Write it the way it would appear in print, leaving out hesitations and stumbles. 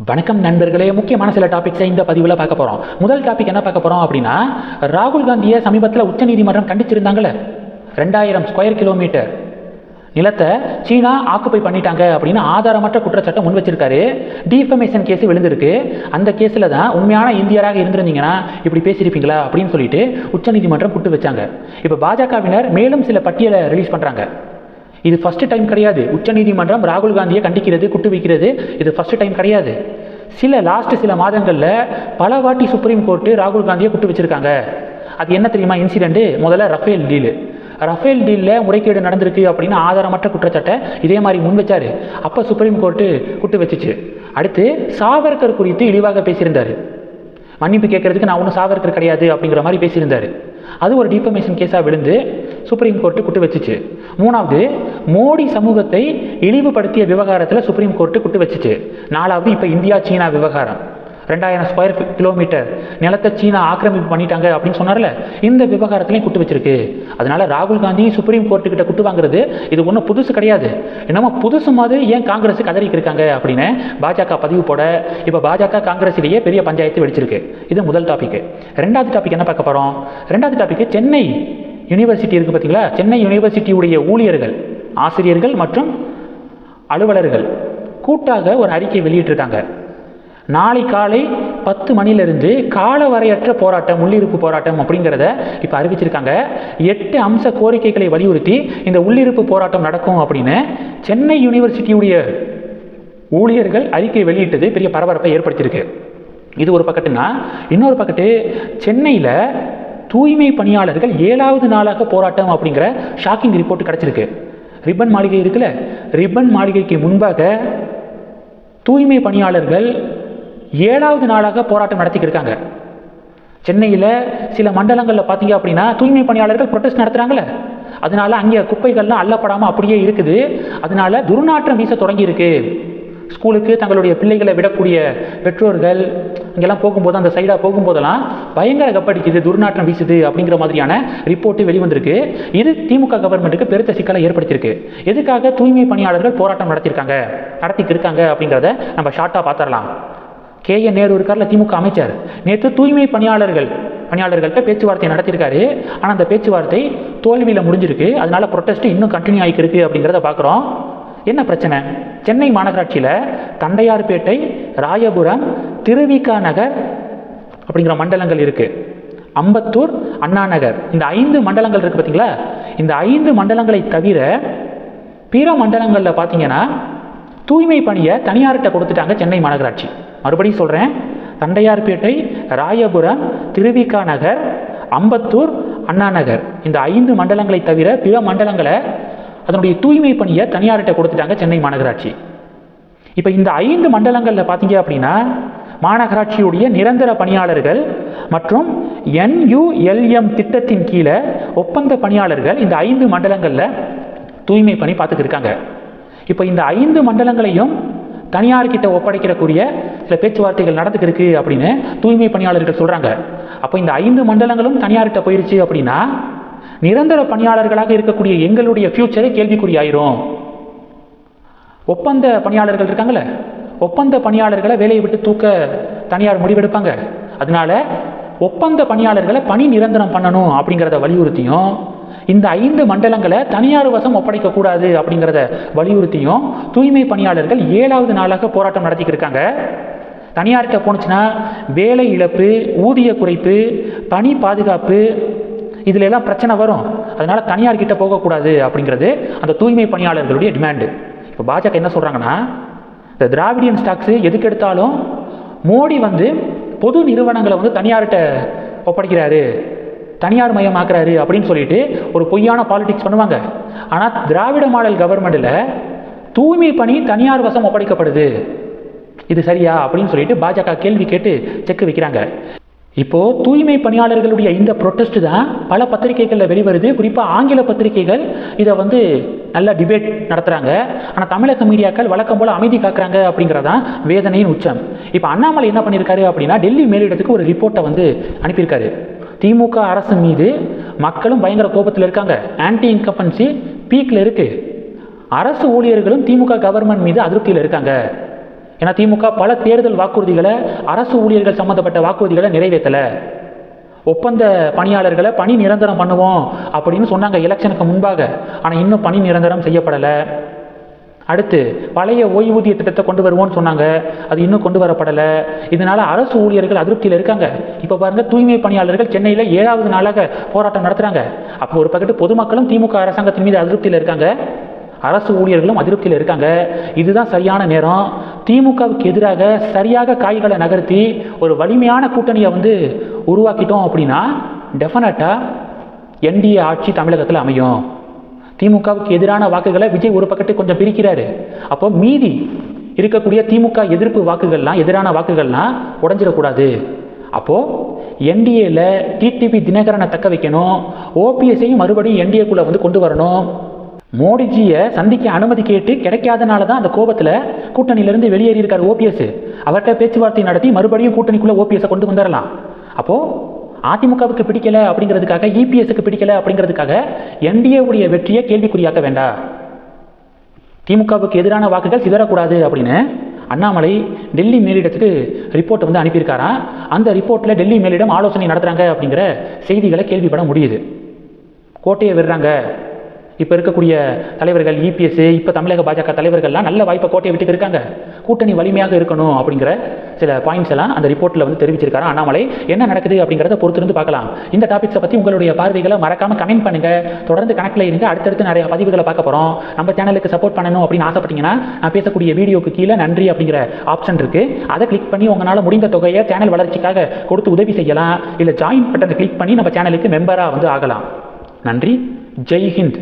வணக்கம் நண்பர்களே, முக்கியமான சில டாபிக்ஸை இந்த பதிவில் பார்க்க போகிறோம். முதல் டாபிக் என்ன பார்க்க போகிறோம் அப்படின்னா, ராகுல் காந்தியை சமீபத்தில் உச்சநீதிமன்றம் கண்டிச்சிருந்தாங்களே, 2000 ஸ்கொயர் கிலோமீட்டர் நிலத்தை சீனா ஆக்குப்பை பண்ணிட்டாங்க அப்படின்னு ஆதாரமற்ற குற்றச்சாட்டை முன் வச்சிருக்காரு. டிஃபமேஷன் கேஸ் விழுந்திருக்கு. அந்த கேஸில் தான் உண்மையான இந்தியராக இருந்திருந்தீங்கன்னா இப்படி பேசியிருப்பீங்களா அப்படின்னு சொல்லிட்டு உச்சநீதிமன்றம் புட்டு வச்சாங்க. இப்போ பாஜகவினர் மேலும் சில பட்டியலை ரிலீஸ் பண்ணுறாங்க. இது ஃபர்ஸ்ட் டைம் கிடையாது. உச்சநீதிமன்றம் ராகுல் காந்தியை கண்டிக்கிறது, குட்டு வைக்கிறது இது ஃபர்ஸ்ட் டைம் கிடையாது. சில மாதங்களில் பல வாட்டி சுப்ரீம் கோர்ட்டு ராகுல் காந்தியை குட்டு வச்சிருக்காங்க. அது என்ன தெரியுமா இன்சிடென்ட்? முதல்ல ரஃபேல் டீலில் முறைகேடு நடந்திருக்கு அப்படின்னு ஆதாரமற்ற குற்றச்சாட்டை இதே மாதிரி முன் வச்சார். அப்போ சுப்ரீம் கோர்ட்டு குட்டு வச்சுச்சு. அடுத்து சாவர்கர் குறித்து இழிவாக பேசியிருந்தார். மன்னிப்பு கேட்கறதுக்கு நான் ஒன்றும் சாவர்கர் கிடையாது அப்படிங்கிற மாதிரி பேசியிருந்தார். அது ஒரு டிஃபமேஷன் கேஸாக விழுந்து சுப்ரீம் கோர்ட்டு குட்டு வச்சுச்சு. மூணாவது, மோடி சமூகத்தை இழிவுபடுத்திய விவகாரத்தில் சுப்ரீம் கோர்ட்டு குட்டு வச்சுச்சு. நாலாவது, இப்போ இந்தியா சீனா விவகாரம், 2000 ஸ்கொயர் கிலோமீட்டர் நிலத்தை சீனா ஆக்கிரமிப்பு பண்ணிட்டாங்க அப்படின்னு சொன்னார்ல, இந்த விவகாரத்துலையும் குட்டு வச்சிருக்கு. அதனால ராகுல் காந்தி சுப்ரீம் கோர்ட்டுக்கிட்ட குட்டு வாங்குறது இது ஒன்றும் புதுசு கிடையாது. என்னமோ புதுசு மாதிரி ஏன் காங்கிரஸ் கதறிக்கு இருக்காங்க அப்படின்னு பாஜக பதிவு போட இப்போ பாஜக காங்கிரஸிலேயே பெரிய பஞ்சாயத்து வெடிச்சிருக்கு. இது முதல் டாபிக். ரெண்டாவது டாபிக் என்ன பார்க்க போகிறோம்? ரெண்டாவது டாபிக், சென்னை யூனிவர்சிட்டி இருக்குது பார்த்தீங்களா, சென்னை யூனிவர்சிட்டியுடைய ஊழியர்கள், ஆசிரியர்கள் மற்றும் அலுவலர்கள் கூட்டாக ஒரு அறிக்கை வெளியிட்டிருக்காங்க. நாளை காலை 10 மணிலிருந்து காலவரையற்ற போராட்டம், உள்ளிருப்பு போராட்டம் அப்படிங்கிறத இப்போ அறிவிச்சிருக்காங்க. 8 அம்ச கோரிக்கைகளை வலியுறுத்தி இந்த உள்ளிருப்பு போராட்டம் நடக்கும் அப்படின்னு சென்னை யூனிவர்சிட்டியுடைய ஊழியர்கள் அறிக்கை வெளியிட்டது பெரிய பரபரப்பை ஏற்படுத்தியிருக்கு. இது ஒரு பக்கத்துனா, இன்னொரு பக்கத்து சென்னையில் தூய்மை பணியாளர்கள் 7வது நாளாக போராட்டம் அப்படிங்கிற ஷாக்கிங் ரிப்போர்ட் கிடச்சிருக்கு. ரிப்பன் மாளிகை இருக்குல்ல, ரிப்பன் மாளிகைக்கு முன்பாக தூய்மை பணியாளர்கள் 7வது நாளாக போராட்டம் நடத்திக்கிருக்காங்க. சென்னையில் சில மண்டலங்களில் பார்த்தீங்க அப்படின்னா தூய்மை பணியாளர்கள் ப்ரொடெஸ்ட் நடத்துகிறாங்களே, அதனால அங்கே குப்பைகள்லாம் அள்ளப்படாமல் அப்படியே இருக்குது. அதனால துர்நாற்றம் வீச தொடங்கியிருக்கு. ஸ்கூலுக்கு தங்களுடைய பிள்ளைகளை விடக்கூடிய பெற்றோர்கள் இங்கெல்லாம் போகும்போது, அந்த சைடாக போகும்போதெல்லாம் பயங்கர கப்படிக்குது, துர்நாற்றம் வீசுது அப்படிங்கிற மாதிரியான ரிப்போர்ட்டு வெளிவந்திருக்கு. இது திமுக கவர்மெண்ட்டுக்கு பெருத்த சிக்கலை ஏற்படுத்தியிருக்கு. எதுக்காக தூய்மை பணியாளர்கள் போராட்டம் நடத்திக்கிருக்காங்க அப்படிங்கிறத நம்ம ஷார்ட்டாக பார்த்துடலாம். KN நேரு இருக்கார்ல, திமுக அமைச்சர், நேற்று தூய்மை பணியாளர்கள்ட்ட பேச்சுவார்த்தை நடத்தியிருக்காரு. ஆனால் அந்த பேச்சுவார்த்தை தோல்வியில் முடிஞ்சிருக்கு. அதனால ப்ரொட்டஸ்ட் இன்னும் கண்டினியூ ஆகிருக்கு அப்படிங்கிறத பார்க்குறோம். என்ன பிரச்சனை? சென்னை மாநகராட்சியில் தண்டையார்பேட்டை, ராயபுரம், திருவிக நகர் அப்படிங்கிற மண்டலங்கள் இருக்குது. அம்பத்தூர், அண்ணா நகர், இந்த 5 மண்டலங்கள் இருக்குது பார்த்தீங்களா. இந்த 5 மண்டலங்களை தவிர பிற மண்டலங்களில் பார்த்தீங்கன்னா தூய்மை பணியை தனியார்கிட்ட கொடுத்துட்டாங்க சென்னை மாநகராட்சி. மறுபடியும் சொல்கிறேன், தண்டையார்பேட்டை, ராயபுரம், திருவிக நகர், அம்பத்தூர், அண்ணா நகர், இந்த 5 மண்டலங்களை தவிர பிற மண்டலங்களை அதனுடைய தூய்மை பணியை தனியார்கிட்ட கொடுத்துட்டாங்க சென்னை மாநகராட்சி. இப்போ இந்த 5 மண்டலங்களில் பார்த்தீங்க அப்படின்னா மாநகராட்சியுடைய நிரந்தர பணியாளர்கள் மற்றும் NULM திட்டத்தின் கீழே ஒப்பந்த பணியாளர்கள் இந்த 5 மண்டலங்களில் தூய்மை பணி பார்த்துக்கிருக்காங்க. இப்போ இந்த 5 மண்டலங்களையும் தனியார்கிட்ட ஒப்படைக்கிறக்கூடிய சில பேச்சுவார்த்தைகள் நடந்துக்கிருக்கு அப்படின்னு தூய்மை பணியாளர்கள் சொல்கிறாங்க. அப்போ இந்த 5 மண்டலங்களும் தனியார்கிட்ட போயிருச்சு அப்படின்னா நிரந்தர பணியாளர்களாக இருக்கக்கூடிய எங்களுடைய ஃபியூச்சரை கேள்விக்குறியாயிரும். ஒப்பந்த பணியாளர்கள் இருக்காங்களே, ஒப்பந்த பணியாளர்களை வேலையை விட்டு தூக்க தனியார் முடிவெடுப்பாங்க. அதனால ஒப்பந்த பணியாளர்களை பணி நிரந்தரம் பண்ணணும் அப்படிங்கிறத வலியுறுத்தியும், இந்த 5 மண்டலங்களை தனியார் வசம் ஒப்படைக்கக்கூடாது அப்படிங்கிறத வலியுறுத்தியும் தூய்மை பணியாளர்கள் 7வது நாளாக போராட்டம் நடத்திக்கிருக்காங்க. தனியார்கிட்ட போனுச்சுன்னா வேலை இழப்பு, ஊதிய குறைப்பு, பணி பாதுகாப்பு, இதில் எல்லாம் பிரச்சனை வரும். அதனால தனியார்கிட்ட போகக்கூடாது அப்படிங்கிறது அந்த தூய்மை பணியாளர்களுடைய டிமாண்டு. இப்போ பாஜக என்ன சொல்கிறாங்கன்னா, இந்த திராவிடியன் ஸ்டாக்ஸு எதுக்கு எடுத்தாலும் மோடி பொது நிறுவனங்களை தனியார்கிட்ட ஒப்படைக்கிறாரு, தனியார் மயமாக்குறாரு அப்படின்னு சொல்லிட்டு ஒரு பொய்யான பாலிடிக்ஸ் பண்ணுவாங்க. ஆனால் திராவிட மாடல் கவர்மெண்ட்டில் தூய்மை பணி தனியார் வசம் ஒப்படைக்கப்படுது, இது சரியா அப்படின்னு சொல்லிட்டு பாஜக கேள்வி கேட்டு செக் வைக்கிறாங்க. இப்போது தூய்மை பணியாளர்களுடைய இந்த ப்ரொட்டஸ்ட் தான் பல பத்திரிகைகளில் வெளிவருது. குறிப்பாக ஆங்கில பத்திரிகைகள் இதை நல்லா டிபேட் நடத்துகிறாங்க. ஆனால் தமிழக மீடியாக்கள் வழக்கம் போல் அமைதி காக்குறாங்க அப்படிங்கிறதான் வேதனையின் உச்சம். இப்போ அண்ணாமலை என்ன பண்ணியிருக்காரு அப்படின்னா, டெல்லி மேலிடத்துக்கு ஒரு ரிப்போர்ட்டை அனுப்பியிருக்காரு. திமுக அரசு மீது மக்களும் பயங்கர கோபத்தில் இருக்காங்க, ஆன்டி இன்கம்பன்சி பீக்கில் இருக்குது, அரசு ஊழியர்களும் திமுக கவர்மெண்ட் மீது அதிருப்தியில் இருக்காங்க. ஏன்னா திமுக பல தேர்தல் வாக்குறுதிகளை, அரசு ஊழியர்கள் சம்பந்தப்பட்ட வாக்குறுதிகளை நிறைவேற்றலை. ஒப்பந்த பணியாளர்களை பணி நிரந்தரம் பண்ணுவோம் அப்படின்னு சொன்னாங்க எலெக்ஷனுக்கு முன்பாக. ஆனால் இன்னும் பணி நிரந்தரம் செய்யப்படலை. அடுத்து பழைய ஓய்வூதிய திட்டத்தை கொண்டு வருவோம்னு சொன்னாங்க, அது இன்னும் கொண்டு வரப்படலை. இதனால அரசு ஊழியர்கள் அதிருப்தியில் இருக்காங்க. இப்போ பாருங்க, தூய்மை பணியாளர்கள் சென்னையில் 7வது நாளாக போராட்டம் நடத்துகிறாங்க. அப்போ ஒரு பக்கத்து பொதுமக்களும் திமுக அரசாங்கத்தின் மீது அதிருப்தியில் இருக்காங்க, அரசு ஊழியர்களும் அதிருப்தியில் இருக்காங்க. இதுதான் சரியான நேரம். திமுகவுக்கு எதிராக சரியாக காய்களை நகர்த்தி ஒரு வலிமையான கூட்டணியை உருவாக்கிட்டோம் அப்படின்னா டெஃபினட்டாக என்டிஏ ஆட்சி தமிழகத்தில் அமையும். திமுகவுக்கு எதிரான வாக்குகளை விஜய் ஒரு பக்கத்தை கொஞ்சம் பிரிக்கிறாரு. அப்போ மீதி இருக்கக்கூடிய திமுக எதிர்ப்பு வாக்குகள்லாம், எதிரான வாக்குகள்லாம் உடஞ்சிடக்கூடாது. அப்போது என்டிஏல டிடிவி தினகரனை தக்க வைக்கணும், ஓபிஎஸ்ஸையும் மறுபடியும் என்டிஏக்குள்ளே கொண்டு வரணும். மோடிஜியை சந்திக்க அனுமதி கேட்டு கிடைக்காதனால தான் அந்த கோபத்தில் கூட்டணியிலிருந்து வெளியேறி இருக்கார் ஓபிஎஸ். அவர்கிட்ட பேச்சுவார்த்தை நடத்தி மறுபடியும் கூட்டணிக்குள்ளே ஓபிஎஸ்ஸை கொண்டு வந்துடலாம். அப்போது அதிமுகவுக்கு பிடிக்கல அப்படிங்கிறதுக்காக, இபிஎஸ்க்கு பிடிக்கல அப்படிங்கிறதுக்காக என்டிஏவுடைய வெற்றியை கேள்விக்குறியாக்க வேண்டாம். திமுகவுக்கு எதிரான வாக்குகள் சிதறக்கூடாது அப்படின்னு அண்ணாமலை டெல்லி மேலிடத்துக்கு ரிப்போர்ட் அனுப்பியிருக்காராம். அந்த ரிப்போர்ட்டில் டெல்லி மேலிடம் ஆலோசனை நடத்துகிறாங்க அப்படிங்கிற செய்திகளை கேள்விப்பட முடியுது. கோட்டையை விடுறாங்க. இப்போ இருக்கக்கூடிய தலைவர்கள், இபிஎஸ், இப்போ தமிழக பாஜக தலைவர்கள்லாம் நல்ல வாய்ப்பை கோட்டையை விட்டு இருக்காங்க. கூட்டணி வலிமையாக இருக்கணும் அப்படிங்கிற சில பாயிண்ட்ஸ் எல்லாம் அந்த ரிப்போர்ட்டில் தெரிவிச்சிருக்காரு அண்ணாமலை. என்ன நடக்குது அப்படிங்கிறத பொறுத்திருந்து பார்க்கலாம். இந்த டாபிக்ஸை பற்றி உங்களுடைய பார்வைகளை மறக்காமல் கமெண்ட் பண்ணுங்கள். தொடர்ந்து கணக்கில் இருங்க. அடுத்தடுத்து நிறைய பதிவுகளை பார்க்க போகிறோம். நம்ம சேனலுக்கு சப்போர்ட் பண்ணணும் அப்படின்னு ஆசைப்பட்டீங்கன்னா நான் பேசக்கூடிய வீடியோக்கு கீழே நன்றி அப்படிங்கிற ஆப்ஷன் இருக்குது. அதை கிளிக் பண்ணி உங்களால் முடிந்த தொகையை சேனல் வளர்ச்சிக்காக கொடுத்து உதவி செய்யலாம். இல்லை ஜாயின் பட்டனை கிளிக் பண்ணி நம்ம சேனலுக்கு மெம்பராக ஆகலாம். நன்றி. ஜெய் ஹிந்த்.